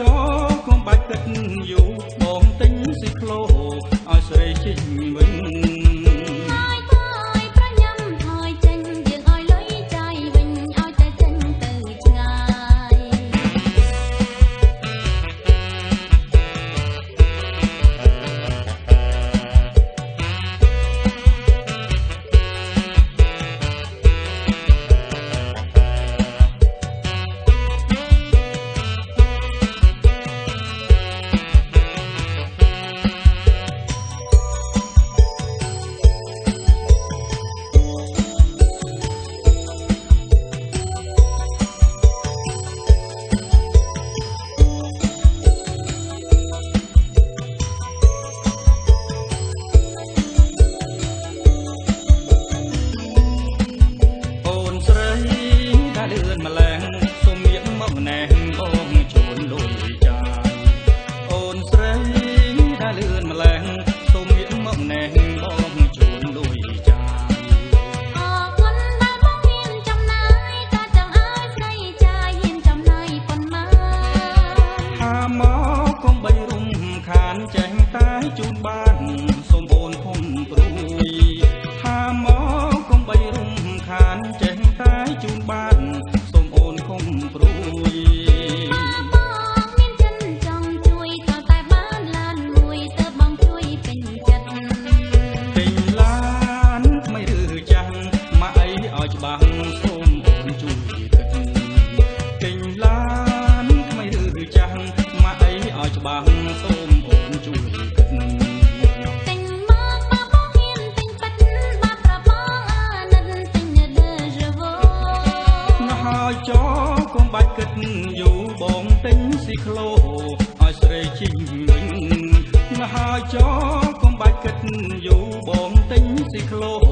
ចោកុំបាច់គិតយូរបងទិញស៊ីក្លូឲ្យស្រីជិះវិញហើយប្រញាំហើយចេញយើងឲ្យលុយចាយវិញឲ្យតែចេញទៅឆ្ងាយចេះតែជូនបានសូមអូនគុំព្រួយថាមកកុំបីរំខានចេះតែជូនបានសូមអូនគុំព្រួយបងមានចិនចង់ជួយត្រូវតែបានឡានមួយទើបបងជួយពេញចិត្តពេញឡានថ្មីឬចាស់មកអីឲ្យច្បាស់សូមអូនជួយគិតពេញឡានថ្មីឬចាស់មកអីឲ្យច្បាស់សូមជួយគិតទិញមកបើបងហ៊ានទិញប៉ិតបើប្របងអាណិតទិញដេជវោណហើយចោកុំបាច់គិតយូរបងទិញស៊ីក្លូឲ្យស្រីជិះវិញណហើយចោកុំបាច់គិតយូរបងទិញស៊ីក្លូ